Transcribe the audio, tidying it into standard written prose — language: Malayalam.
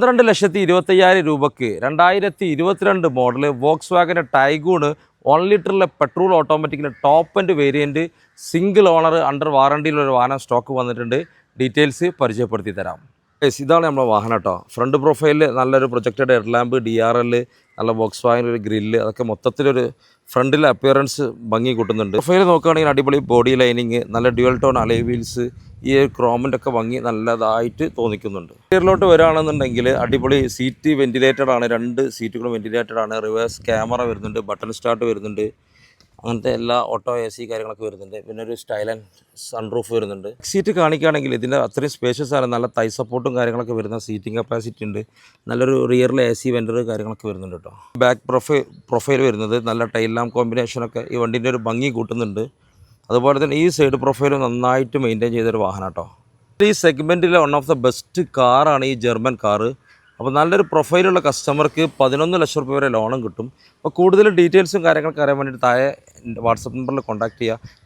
12,25,000 രൂപയ്ക്ക് 2022 മോഡൽ വോക്സ് വാഗൻ ടൈഗൂണ് 1 ലിറ്ററിലെ പെട്രോൾ ഓട്ടോമാറ്റിക്കിൻ്റെ top end variant single owner under വാറണ്ടിയിലൊരു വാഹനം സ്റ്റോക്ക് വന്നിട്ടുണ്ട്. ഡീറ്റെയിൽസ് പരിചയപ്പെടുത്തി തരാം. ഇതാണ് നമ്മുടെ വാഹനം കേട്ടോ. ഫ്രണ്ട് പ്രൊഫൈലിൽ നല്ലൊരു പ്രൊജക്റ്റഡ് ഹെഡ് ലാമ്പ്, DRL, നല്ല വോക്സ് വാഗനൊരു ഗ്രില്ല്, അതൊക്കെ മൊത്തത്തിലൊരു ഫ്രണ്ടിലെ അപ്പിയറൻസ് ഭംഗി കൂട്ടുന്നുണ്ട്. പ്രൊഫൈൽ നോക്കുകയാണെങ്കിൽ അടിപൊളി ബോഡി ലൈനിങ്, നല്ല ഡ്യുവൽ ടോൺ അലോയ് വീൽസ്, ഈ ക്രോമിൻ്റെ ഒക്കെ ഭംഗി നല്ലതായിട്ട് തോന്നിക്കുന്നുണ്ട്. ഇന്റീരിയറിലോട്ട് വരികയാണെന്നുണ്ടെങ്കിൽ അടിപൊളി സീറ്റ് വെന്റിലേറ്റഡ് ആണ്, 2 സീറ്റുകളും വെന്റിലേറ്റഡ് ആണ്. റിവേഴ്സ് ക്യാമറ വരുന്നുണ്ട്, ബട്ടൺ സ്റ്റാർട്ട് വരുന്നുണ്ട്, അങ്ങനത്തെ എല്ലാ ഓട്ടോ AC കാര്യങ്ങളൊക്കെ വരുന്നുണ്ട്. പിന്നെ ഒരു സ്റ്റൈൽ ആൻഡ് സൺറൂഫ് വരുന്നുണ്ട്. സീറ്റ് കാണിക്കുകയാണെങ്കിൽ ഇതിൻ്റെ അത്രയും സ്പേഷ്യസ് ആണ്, നല്ല തൈ സപ്പോർട്ടും കാര്യങ്ങളൊക്കെ വരുന്ന സീറ്റിംഗ് കപ്പാസിറ്റി ഉണ്ട്. നല്ലൊരു റിയറിൽ AC വെൻറ്റർ കാര്യങ്ങളൊക്കെ വരുന്നുണ്ട് കേട്ടോ. ബാക്ക് പ്രൊഫൈൽ വരുന്നത് നല്ല ടൈൽ ലാമ്പ് കോമ്പിനേഷനൊക്കെ ഈ വണ്ടീൻ്റെ ഒരു ഭംഗി കൂട്ടുന്നുണ്ട്. അതുപോലെ തന്നെ ഈ സൈഡ് പ്രൊഫൈലും നന്നായിട്ട് മെയിൻറ്റെയിൻ ചെയ്തൊരു വാഹനം കേട്ടോ. ഈ സെഗ്മെൻറ്റിലെ വൺ ഓഫ് ദ ബെസ്റ്റ് കാറാണ് ഈ ജർമ്മൻ കാറ്. അപ്പോൾ നല്ലൊരു പ്രൊഫൈലുള്ള കസ്റ്റമർക്ക് 11 ലക്ഷം രൂപ വരെ ലോണും കിട്ടും. അപ്പോൾ കൂടുതൽ ഡീറ്റെയിൽസും കാര്യങ്ങളൊക്കെ അറിയാൻ വേണ്ടിയിട്ട് താഴെ വാട്സപ്പ് നമ്പറിൽ കോൺടാക്ട് ചെയ്യുക.